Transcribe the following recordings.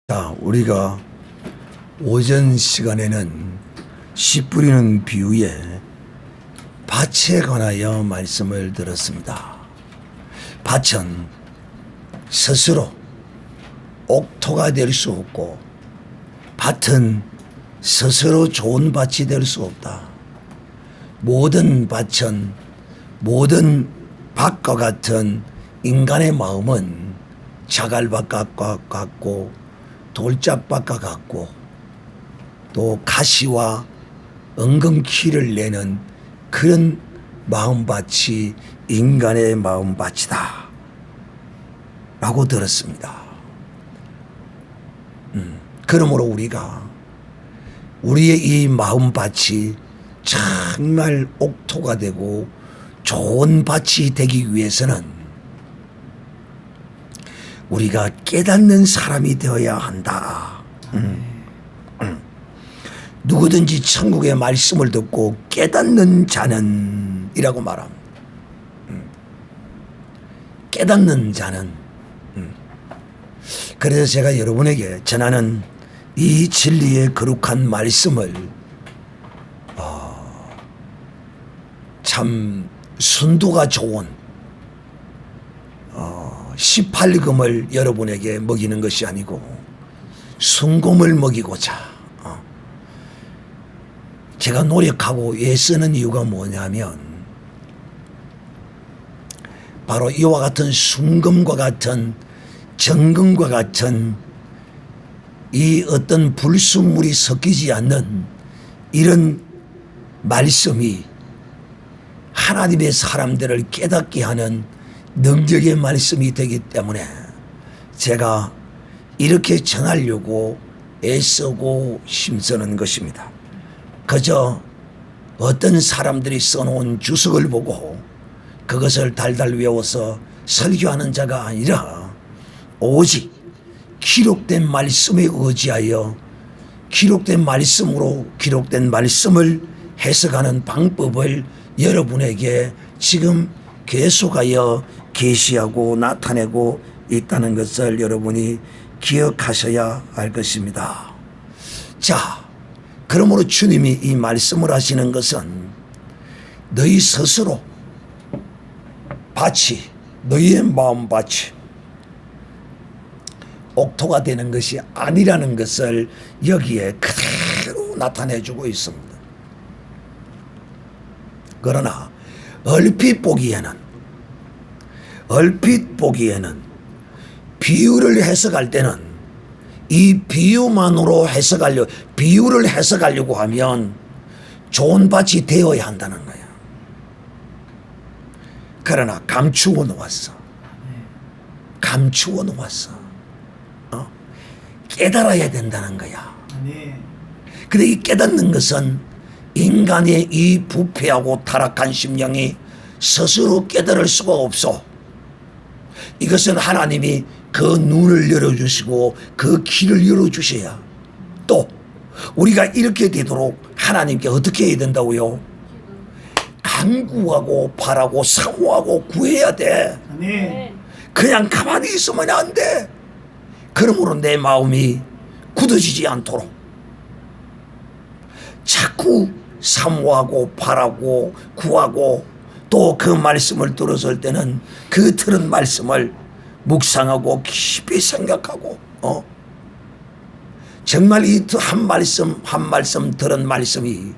자, 우리가 오전 시간에는 씨 뿌리는 비유에 밭에 관하여 말씀을 들었습니다. 밭은 스스로 옥토가 될 수 없고 밭은 스스로 좋은 밭이 될 수 없다. 모든 밭은 모든 밭과 같은 인간의 마음은 자갈밭과 같고 돌짝밭과 같고 또 가시와 엉겅퀴를 내는 그런 마음밭이 인간의 마음밭이다 라고 들었습니다. 그러므로 우리가 우리의 이 마음밭이 정말 옥토가 되고 좋은 밭이 되기 위해서는 우리가 깨닫는 사람이 되어야 한다. 누구든지 천국의 말씀을 듣고 깨닫는 자는 이라고 말합니다. 깨닫는 자는. 그래서 제가 여러분에게 전하는 이 진리의 거룩한 말씀을 참 순도가 좋은 18금을 여러분에게 먹이는 것이 아니고 순금을 먹이고자 제가 노력하고 애쓰는 이유가 뭐냐면 바로 이와 같은 순금과 같은 정금과 같은 이 어떤 불순물이 섞이지 않는 이런 말씀이 하나님의 사람들을 깨닫게 하는 능력의 말씀이 되기 때문에 제가 이렇게 전하려고 애쓰고 힘쓰는 것입니다. 그저 어떤 사람들이 써놓은 주석을 보고 그것을 달달 외워서 설교하는 자가 아니라 오직 기록된 말씀에 의지하여 기록된 말씀으로 기록된 말씀을 해석하는 방법을 여러분에게 지금 계속하여 계시하고 나타내고 있다는 것을 여러분이 기억하셔야 할 것입니다. 자, 그러므로 주님이 이 말씀을 하시는 것은 너희 스스로 밭이 너희의 마음밭이 옥토가 되는 것이 아니라는 것을 여기에 그대로 나타내주고 있습니다. 그러나 얼핏 보기에는 비유를 해석할 때는 이 비유만으로 비유를 해석하려고 하면 좋은 밭이 되어야 한다는 거야. 그러나 감추어 놓았어. 깨달아야 된다는 거야. 근데 이 깨닫는 것은 인간의 이 부패하고 타락한 심령이 스스로 깨달을 수가 없어. 이것은 하나님이 그 눈을 열어주시고 그 귀를 열어주셔야 또 우리가 이렇게 되도록 하나님께 어떻게 해야 된다고요? 간구하고 바라고 사모하고 구해야 돼. 그냥 가만히 있으면 안 돼. 그러므로 내 마음이 굳어지지 않도록 자꾸 사모하고 바라고 구하고 또 그 말씀을 들었을 때는 그 들은 말씀을 묵상하고 깊이 생각하고 정말 이 한 말씀 들은 말씀이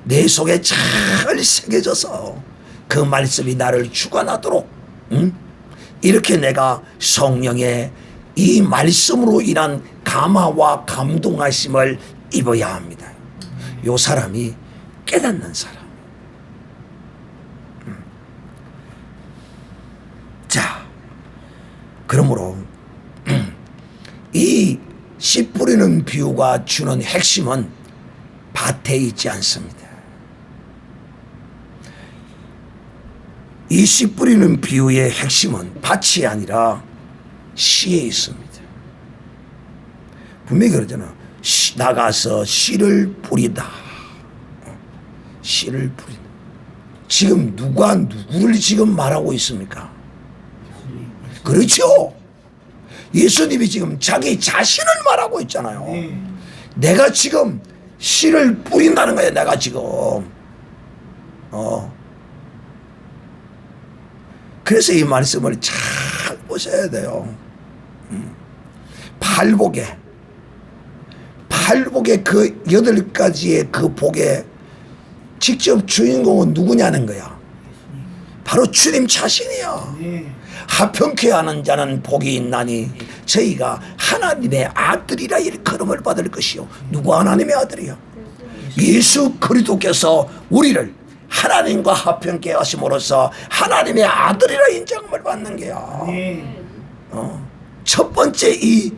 내 속에 잘 새겨져서 그 말씀이 나를 주관하도록 이렇게 내가 성령의 이 말씀으로 인한 감화와 감동하심을 입어야 합니다. 요 사람이 깨닫는 사람. 자, 그러므로 이 씨 뿌리는 비유가 주는 핵심은 밭에 있지 않습니다. 이 씨 뿌리는 비유의 핵심은 밭이 아니라 씨에 있습니다. 분명히 그러잖아. 나가서 씨를 뿌리다. 씨를 뿌린다. 지금 누가 누구를 지금 말하고 있습니까? 그렇죠. 예수님이 지금 자기 자신을 말하고 있잖아요. 내가 지금 씨를 뿌린다는 거예요. 내가 지금. 그래서 이 말씀을 잘 보셔야 돼요. 팔복에 그 8가지의 그 복에 직접 주인공은 누구냐는 거야. 바로 주님 자신이야. 하평케 하는 자는 복이 있나니 저희가 하나님의 아들이라 일컬음을 받을 것이요. 누구 하나님의 아들이요? 예수 그리스도께서 우리를 하나님과 하평케 하심으로써 하나님의 아들이라 인정을 받는 거야. 첫 번째 이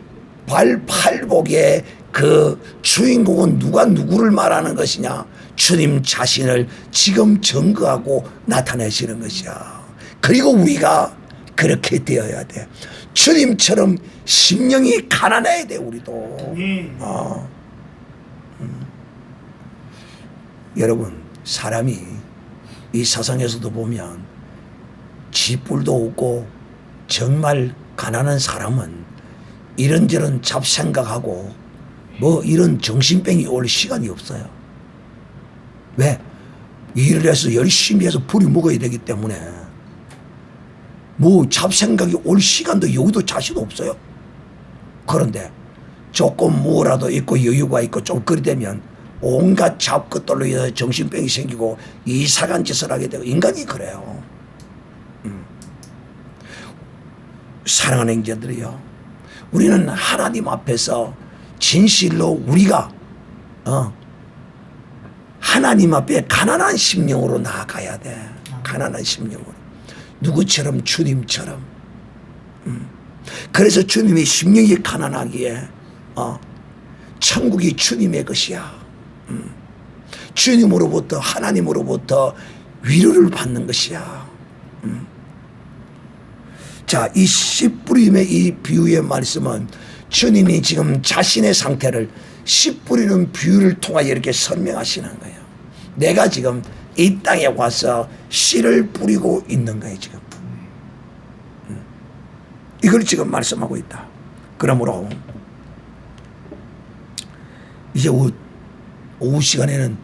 팔복의 그 주인공은 누구를 말하는 것이냐? 주님 자신을 지금 증거하고 나타내시는 것이야. 그리고 우리가 그렇게 되어야 돼. 주님처럼 심령이 가난해야 돼. 우리도. 여러분, 사람이 이 세상에서도 보면 쥐뿔도 없고 정말 가난한 사람은 이런저런 잡생각하고 뭐 이런 정신병이 올 시간이 없어요. 왜? 일을 해서 열심히 해서 부리 먹어야 되기 때문에 뭐 잡생각이 올 시간도 여기도 자신 없어요. 그런데 조금 뭐라도 있고 여유가 있고 좀 그리 되면 온갖 잡것들로 인해서 정신병이 생기고 이상한 짓을 하게 되고 인간이 그래요. 사랑하는 형제들이요, 우리는 하나님 앞에서 진실로 우리가 하나님 앞에 가난한 심령으로 나아가야 돼. 가난한 심령으로. 누구처럼? 주님처럼. 그래서 주님이 심령이 가난하기에 천국이 주님의 것이야. 주님으로부터, 하나님으로부터 위로를 받는 것이야. 자, 이 씨 뿌림의 이 비유의 말씀은 주님이 지금 자신의 상태를 씨 뿌리는 비유를 통하여 이렇게 설명하시는 거예요. 내가 지금 이 땅에 와서 씨를 뿌리고 있는 거예요, 지금. 이걸 지금 말씀하고 있다. 그러므로 이제 오후 시간에는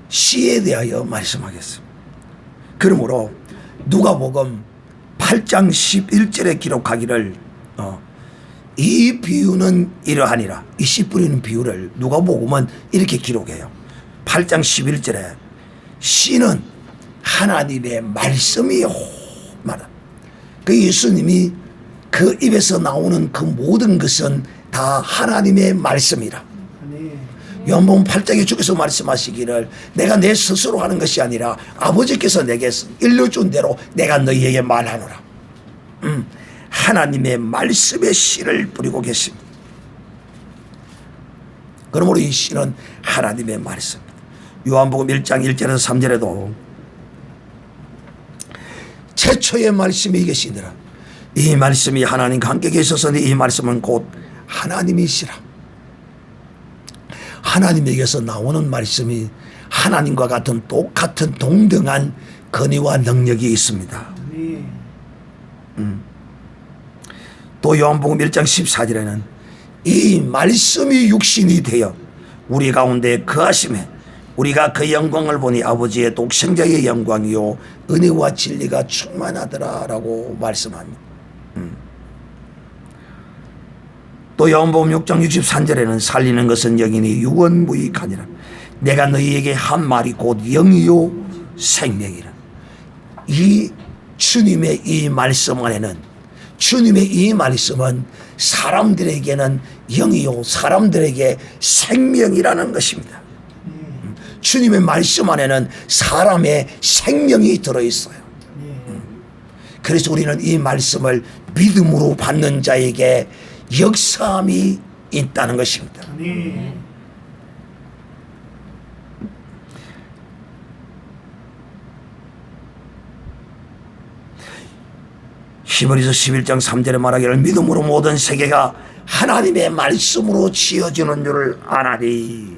씨에 대하여 말씀하겠습니다. 그러므로 누가복음 8장 11절에 기록하기를 이 비유는 이러하니라. 이 씨 뿌리는 비유를 누가복음은 이렇게 기록해요. 8장 11절에 씨는 하나님의 말씀이요 말아. 그 예수님이 그 입에서 나오는 그 모든 것은 다 하나님의 말씀이라. 요한복음 8장에 주께서 말씀하시기를 내가 내 스스로 하는 것이 아니라 아버지께서 내게 일러준 대로 내가 너희에게 말하노라. 하나님의 말씀의 씨를 뿌리고 계십니다. 그러므로 이 씨는 하나님의 말씀. 요한복음 1장 1절에서 3절에도 최초의 말씀이 이것이니라. 이 말씀이 하나님과 함께 계셨으니 이 말씀은 곧 하나님이시라. 하나님에게서 나오는 말씀이 하나님과 같은 똑같은 동등한 권위와 능력이 있습니다. 또 요한복음 1장 14절에는 이 말씀이 육신이 되어 우리 가운데 거하심에 우리가 그 영광을 보니 아버지의 독생자의 영광이요 은혜와 진리가 충만하더라라고 말씀합니다. 또 요한복음 6장 63절에는 살리는 것은 영이니 유언무익하니라. 내가 너희에게 한 말이 곧 영이요 생명이라. 이 주님의 이 말씀 안에는, 주님의 이 말씀은 사람들에게는 영이요 사람들에게 생명이라는 것입니다. 주님의 말씀 안에는 사람의 생명이 들어있어요. 그래서 우리는 이 말씀을 믿음으로 받는 자에게 역사함이 있다는 것입니다. 히브리서 11장 3절에 말하기를 믿음으로 모든 세계가 하나님의 말씀으로 지어지는 줄을 아나니.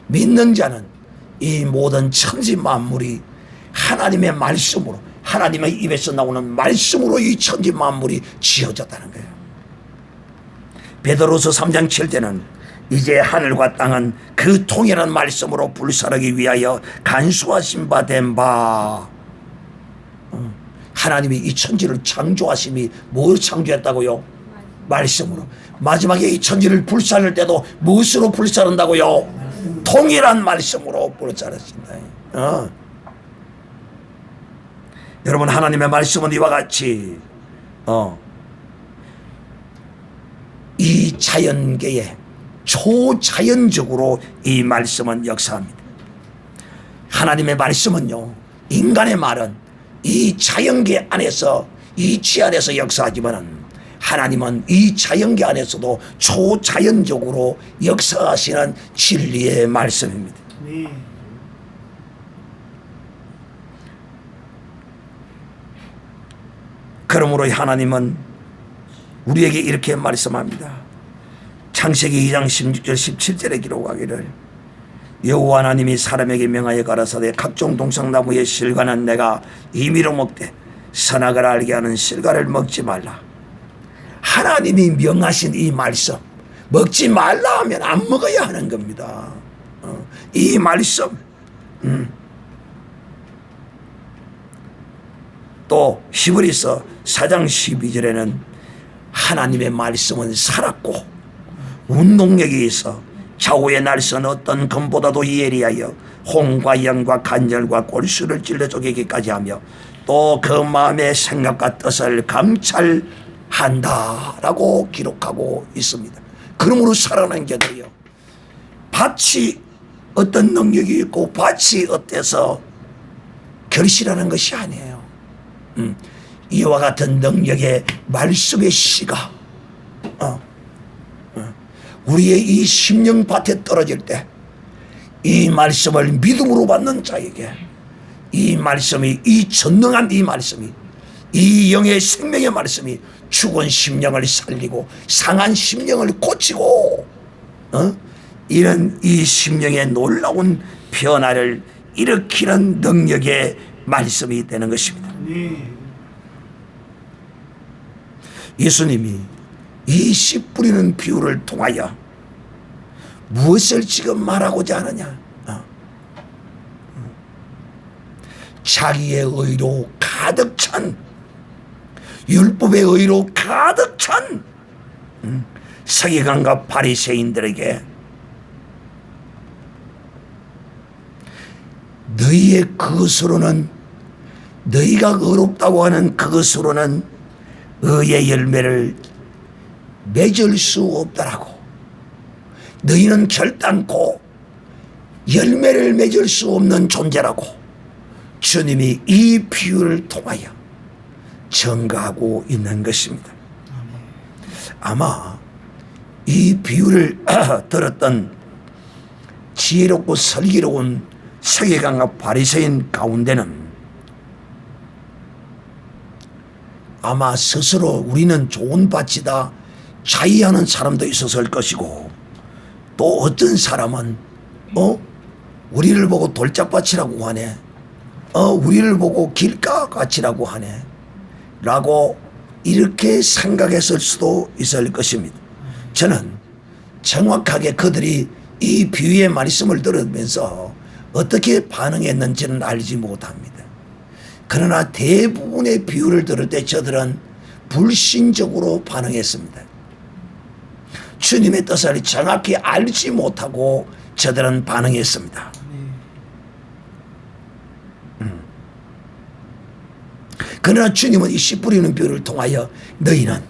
믿는 자는 이 모든 천지 만물이 하나님의 말씀으로, 하나님의 입에서 나오는 말씀으로 이 천지 만물이 지어졌다는 거예요. 베드로서 3장 7절에는 이제 하늘과 땅은 그 통일한 말씀으로 불사르기 위하여 간수하신 바 된 바. 하나님이 이 천지를 창조하심이 뭘 창조했다고요? 말씀으로. 마지막에 이 천지를 불사를 때도 무엇으로 불사른다고요? 통일한 말씀으로 불사르신다. 여러분, 하나님의 말씀은 이와 같이 이 자연계에 초자연적으로 이 말씀은 역사합니다. 하나님의 말씀은요, 인간의 말은 이 자연계 안에서 이치 안에서 역사하지만 하나님은 이 자연계 안에서도 초자연적으로 역사하시는 진리의 말씀입니다. 그러므로 하나님은 우리에게 이렇게 말씀합니다. 창세기 2장 16절 17절에 기록하기를 여호와 하나님이 사람에게 명하여 가라사대 각종 동상나무의 실과는 내가 임의로 먹되 선악을 알게 하는 실과를 먹지 말라. 하나님이 명하신 이 말씀, 먹지 말라 하면 안 먹어야 하는 겁니다. 이 말씀. 또 히브리서 4장 12절에는 하나님의 말씀은 살았고 운동력이 있어 좌우의 날선 어떤 검보다도 예리하여 홍과 영과 간절과 골수를 찔러 쪼개기까지 하며 또 그 마음의 생각과 뜻을 감찰한다라고 기록하고 있습니다. 그러므로 살아난 게도요, 밭이 어떤 능력이 있고 밭이 어때서 결실하는 것이 아니에요. 이와 같은 능력의 말씀의 씨가 우리의 이 심령밭에 떨어질 때 이 말씀을 믿음으로 받는 자에게 이 말씀이, 이 전능한 이 말씀이, 이 영의 생명의 말씀이 죽은 심령을 살리고 상한 심령을 고치고 이런 이 심령의 놀라운 변화를 일으키는 능력의 말씀이 되는 것입니다. 예수님이 이 씨 뿌리는 비유를 통하여 무엇을 지금 말하고자 하느냐? 자기의 의로 가득 찬, 율법의 의로 가득 찬 서기관과 바리새인들에게 너희의 그것으로는, 너희가 의롭다고 하는 그것으로는 의의 열매를 맺을 수 없다라고. 너희는 결단코 열매를 맺을 수 없는 존재라고 주님이 이 비유를 통하여 증거하고 있는 것입니다. 아마 이 비유를 들었던 지혜롭고 슬기로운 서기관과 바리새인 가운데는 아마 스스로 우리는 좋은 밭이다 자의하는 사람도 있었을 것이고, 또 어떤 사람은 우리를 보고 돌짝밭이라고 하네, 우리를 보고 길가같이라고 하네 라고 이렇게 생각했을 수도 있을 것입니다. 저는 정확하게 그들이 이 비유의 말씀을 들으면서 어떻게 반응했는지는 알지 못합니다. 그러나 대부분의 비유를 들을 때 저들은 불신적으로 반응했습니다. 주님의 뜻을 정확히 알지 못하고 저들은 반응했습니다. 그러나 주님은 이 씨 뿌리는 비유를 통하여 너희는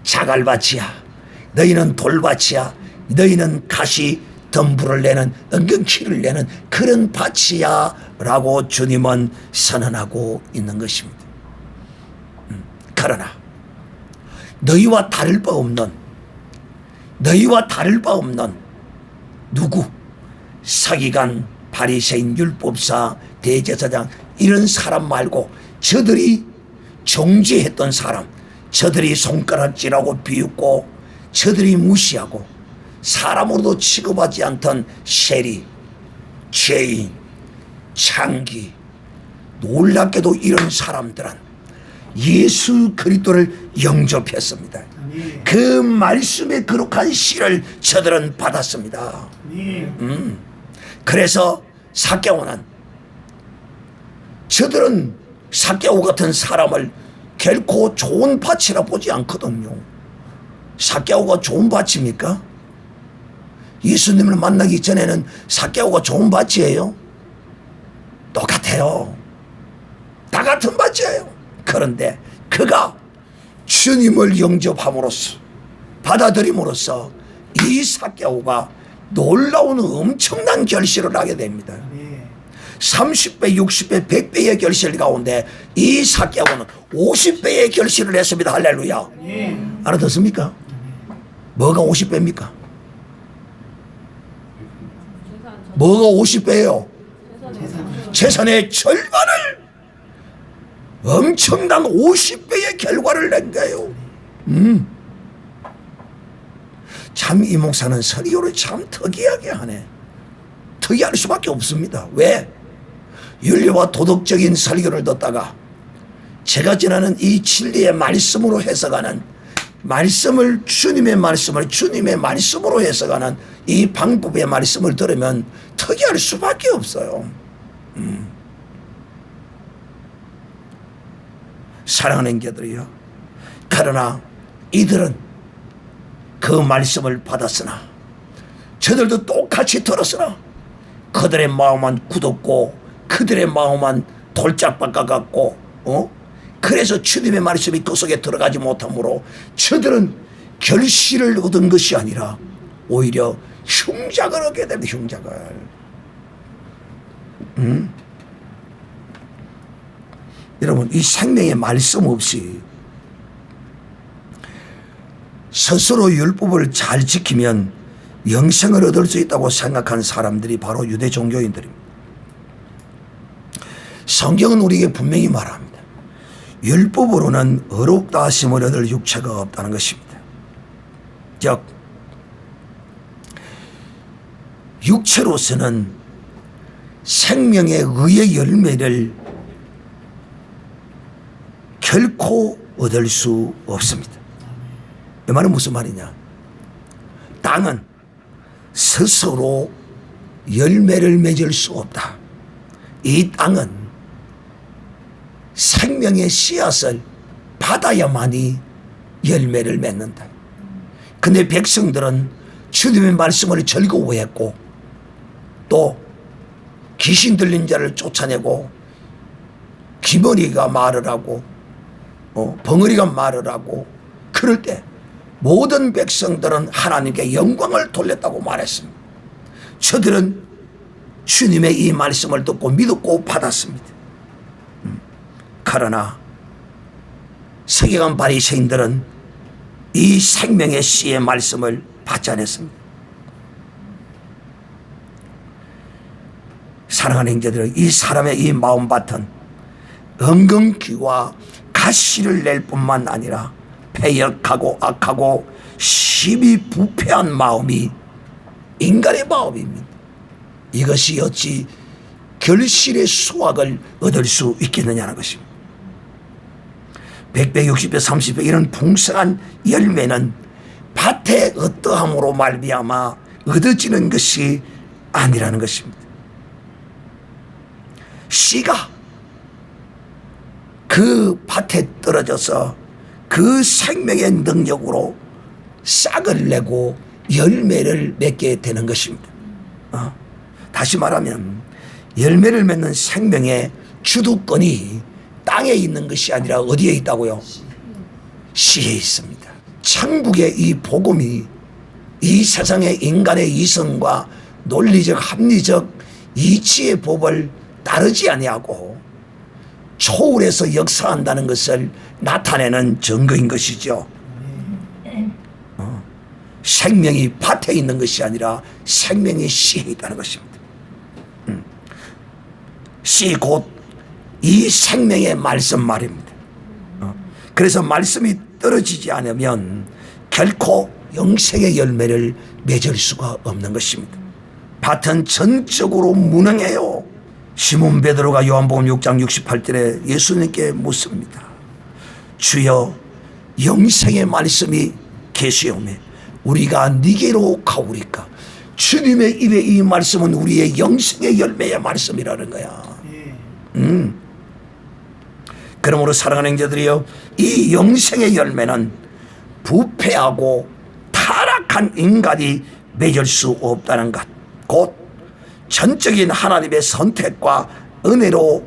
자갈밭이야, 너희는 돌밭이야, 너희는 가시 덤불을 내는, 은근키를 내는 그런 밭이야 라고 주님은 선언하고 있는 것입니다. 그러나 너희와 다를 바 없는 누구? 서기관, 바리새인, 율법사, 대제사장 이런 사람 말고 저들이 정죄했던 사람, 저들이 손가락질하고 비웃고 저들이 무시하고 사람으로도 취급하지 않던 세리, 죄인, 창기, 놀랍게도 이런 사람들은 예수 그리스도를 영접했습니다. 그 말씀에 거룩한 씨를 저들은 받았습니다. 그래서 삭개오는 저들은 삭개오 같은 사람을 결코 좋은 밭이라 보지 않거든요. 삭개오가 좋은 밭입니까? 예수님을 만나기 전에는 삭개오가 좋은 밭이에요? 똑같아요. 다 같은 밭이에요. 그런데 그가 주님을 영접함으로써 받아들임으로써 이 삭개오가 놀라운 엄청난 결실을 하게 됩니다. 30배, 60배, 100배의 결실 가운데 이 삭개오는 50배의 결실을 했습니다. 할렐루야. 알아듣습니까? 뭐가 50배입니까? 뭐가 50배예요? 재산의 절반을 엄청난 50배의 결과를 낸 거예요. 참 이 목사는 설교를 참 특이하게 하네. 특이할 수밖에 없습니다. 왜? 윤리와 도덕적인 설교를 듣다가 제가 전하는 이 진리의 말씀으로 해석하는 말씀을 주님의 말씀으로 해석하는 이 방법의 말씀을 들으면 특이할 수밖에 없어요. 사랑하는 형제들이요. 그러나 이들은 그 말씀을 받았으나 저들도 똑같이 들었으나 그들의 마음은 굳었고 그들의 마음은 돌짝박아 같고 그래서 주님의 말씀이 그 속에 들어가지 못하므로 저들은 결실을 얻은 것이 아니라 오히려 흉작을 얻게 됩니다. 흉작을. 여러분, 이 생명의 말씀 없이 스스로 율법을 잘 지키면 영생을 얻을 수 있다고 생각한 사람들이 바로 유대 종교인들입니다. 성경은 우리에게 분명히 말합니다. 율법으로는 의롭다 하심을 얻을 육체가 없다는 것입니다. 즉 육체로서는 생명의 의의 열매를 결코 얻을 수 없습니다. 이 말은 무슨 말이냐? 땅은 스스로 열매를 맺을 수 없다. 이 땅은 생명의 씨앗을 받아야만이 열매를 맺는다. 근데 백성들은 주님의 말씀을 즐거워했고 또 귀신 들린 자를 쫓아내고 기머리가 말을 하고 벙어리가 말을 하고 그럴 때 모든 백성들은 하나님께 영광을 돌렸다고 말했습니다. 저들은 주님의 이 말씀을 듣고 믿었고 받았습니다. 그러나 세계관 바리새인들은 이 생명의 씨의 말씀을 받지 않았습니다. 사랑하는 형제들, 이 사람의 이 마음밭은 엉겅퀴와 가시를 낼 뿐만 아니라 패역하고 악하고 심히 부패한 마음이 인간의 마음입니다. 이것이 어찌 결실의 수확을 얻을 수 있겠느냐는 것입니다. 100배, 60배, 30배 이런 풍성한 열매는 밭의 어떠함으로 말미암아 얻어지는 것이 아니라는 것입니다. 씨가 그 밭에 떨어져서 그 생명의 능력으로 싹을 내고 열매를 맺게 되는 것입니다. 다시 말하면 열매를 맺는 생명의 주도권이 땅에 있는 것이 아니라 어디에 있다고요? 씨에 있습니다. 천국의 이 복음이 이 세상의 인간의 이성과 논리적 합리적 이치의 법을 따르지 아니하고 초월해서 역사한다는 것을 나타내는 증거인 것이죠. 생명이 밭에 있는 것이 아니라 생명이 씨에 있다는 것입니다. 씨 곧 이 생명의 말씀 말입니다. 그래서 말씀이 떨어지지 않으면 결코 영생의 열매를 맺을 수가 없는 것입니다. 밭은 전적으로 무능해요. 시몬 베드로가 요한복음 6장 68절에 예수님께 묻습니다. 주여 영생의 말씀이 계시오매 우리가 네게로 가오리까. 주님의 입에 이 말씀은 우리의 영생의 열매의 말씀이라는 거야. 그러므로 사랑하는 형제들이여, 이 영생의 열매는 부패하고 타락한 인간이 맺을 수 없다는 것, 곧 전적인 하나님의 선택과 은혜로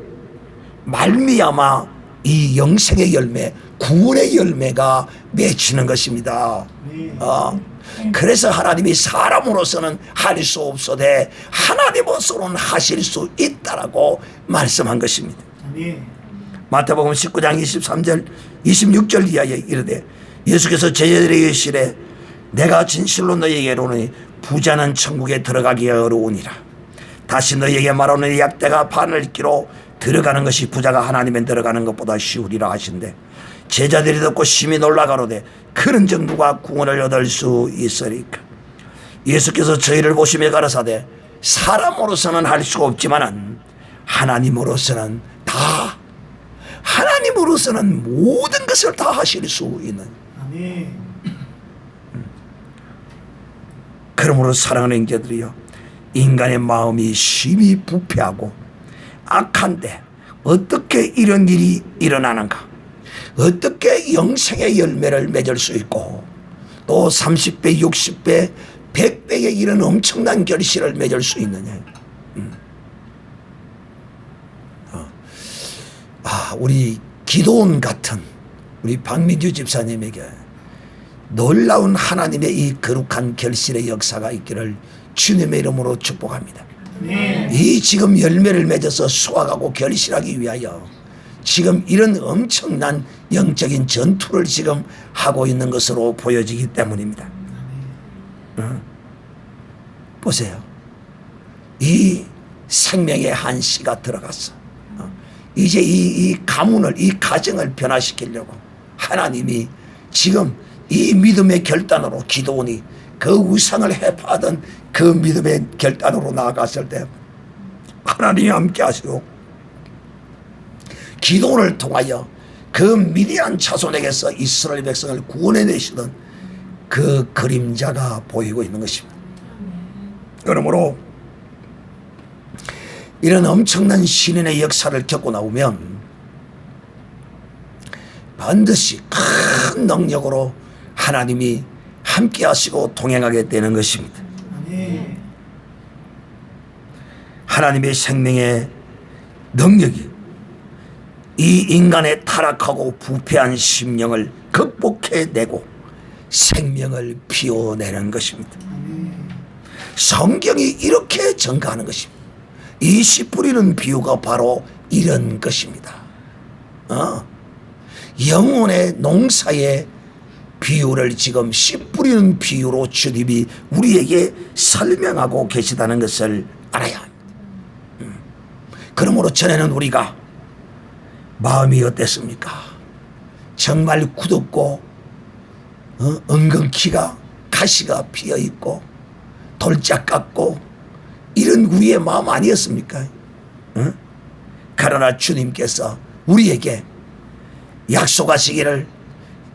말미암아 이 영생의 열매, 구원의 열매가 맺히는 것입니다. 그래서 하나님이 사람으로서는 할 수 없어도 하나님으로서는 하실 수 있다라고 말씀한 것입니다. 마태복음 19장 23절 26절 이하에 이르되 예수께서 제자들에게 이르시되 내가 진실로 너희에게 이르노니 부자는 천국에 들어가기 어려우니라. 다시 너희에게 말하노니 약대가 바늘 끼로 들어가는 것이 부자가 하나님에 들어가는 것보다 쉬우리라 하신대. 제자들이 듣고 심히 놀라가로되 그런즉 누가 구원을 얻을 수 있으리까. 예수께서 저희를 보시며 가라사대 사람으로서는 할 수가 없지만은 하나님으로서는 모든 것을 다 하실 수 있는. 그러므로 사랑하는 형제들이여, 인간의 마음이 심히 부패하고 악한데 어떻게 이런 일이 일어나는가, 어떻게 영생의 열매를 맺을 수 있고 또 30배, 60배, 100배에 이런 엄청난 결실을 맺을 수 있느냐. 우리 기도원 같은 우리 박민주 집사님에게 놀라운 하나님의 이 거룩한 결실의 역사가 있기를 주님의 이름으로 축복합니다. 이 지금 열매를 맺어서 수확하고 결실하기 위하여 지금 이런 엄청난 영적인 전투를 지금 하고 있는 것으로 보여지기 때문입니다. 보세요. 이 생명의 한 씨가 들어갔어. 이제 이 가문을, 이 가정을 변화시키려고 하나님이 지금 이 믿음의 결단으로 기도원이 그 우상을 해파하던 그 믿음의 결단으로 나아갔을 때 하나님이 함께 하시고 기도원을 통하여 그 미디안 자손에게서 이스라엘 백성을 구원해내시던 그 그림자가 보이고 있는 것입니다. 그러므로 이런 엄청난 신인의 역사를 겪고 나오면 반드시 큰 능력으로 하나님이 함께 하시고 동행하게 되는 것입니다. 하나님의 생명의 능력이 이 인간의 타락하고 부패한 심령을 극복해내고 생명을 피워내는 것입니다. 성경이 이렇게 증가하는 것입니다. 이 씨 뿌리는 비유가 바로 이런 것입니다. 영혼의 농사의 비유를 지금 씨 뿌리는 비유로 주님이 우리에게 설명하고 계시다는 것을 알아야 합니다. 그러므로 전에는 우리가 마음이 어땠습니까? 정말 굳었고 엉겅퀴가 가시가 피어있고 돌짝 같고 이런 우리의 마음 아니었습니까? 그러나 주님께서 우리에게 약속하시기를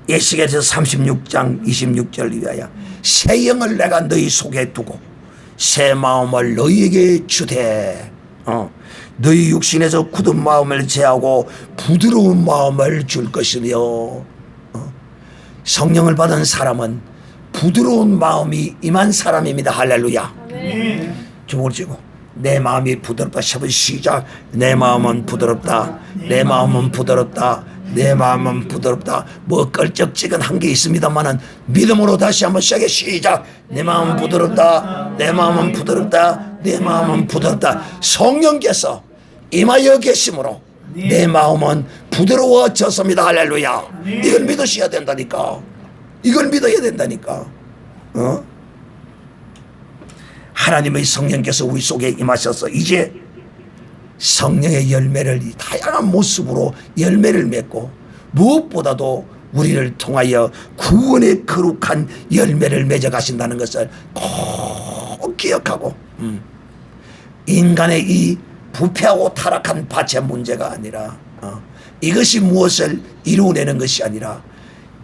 예시계에서 36장 26절 위하여 새 영을 내가 너희 속에 두고 새 마음을 너희에게 주되 너희 육신에서 굳은 마음을 제하고 부드러운 마음을 줄 것이며 성령을 받은 사람은 부드러운 마음이 임한 사람입니다. 할렐루야. 주목을 쥐고 내 마음이 부드럽다. 10분 시작. 내 마음은 부드럽다. 내 마음은 부드럽다. 내 마음은 부드럽다. 뭐 껄쩍지근한 게 있습니다만은 믿음으로 다시 한번 시작해. 시작. 내 마음은 부드럽다. 내 마음은 부드럽다. 내 마음은 부드럽다. 성령께서 임하여 계심으로 내 마음은 부드러워졌습니다. 할렐루야. 이걸 믿으셔야 된다니까. 이걸 믿어야 된다니까. 하나님의 성령께서 우리 속에 임하셔서 이제 성령의 열매를 다양한 모습으로 열매를 맺고 무엇보다도 우리를 통하여 구원의 거룩한 열매를 맺어 가신다는 것을 꼭 기억하고 인간의 이 부패하고 타락한 밭의 문제가 아니라 이것이 무엇을 이루어내는 것이 아니라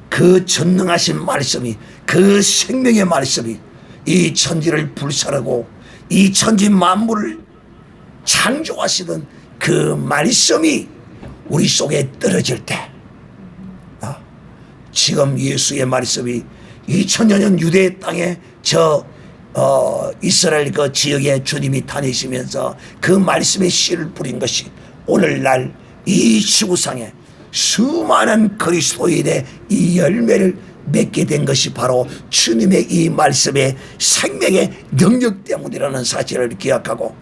그 전능하신 말씀이, 그 생명의 말씀이 이 천지를 불사르고 이 천지 만물을 창조하시던 그 말씀이 우리 속에 떨어질 때, 지금 예수의 말씀이 2000여 년 유대 땅에 이스라엘 그 지역에 주님이 다니시면서 그 말씀의 씨를 뿌린 것이 오늘날 이 지구상에 수많은 그리스도인의 이 열매를 맺게 된 것이 바로 주님의 이 말씀의 생명의 능력 때문이라는 사실을 기억하고,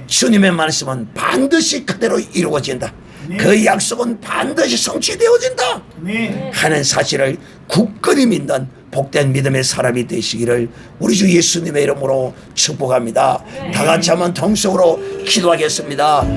주님의 말씀은 반드시 그대로 이루어진다, 그 약속은 반드시 성취되어진다 하는 사실을 굳건히 믿는 복된 믿음의 사람이 되시기를 우리 주 예수님의 이름으로 축복합니다. 다 같이 한번 통성으로 기도하겠습니다.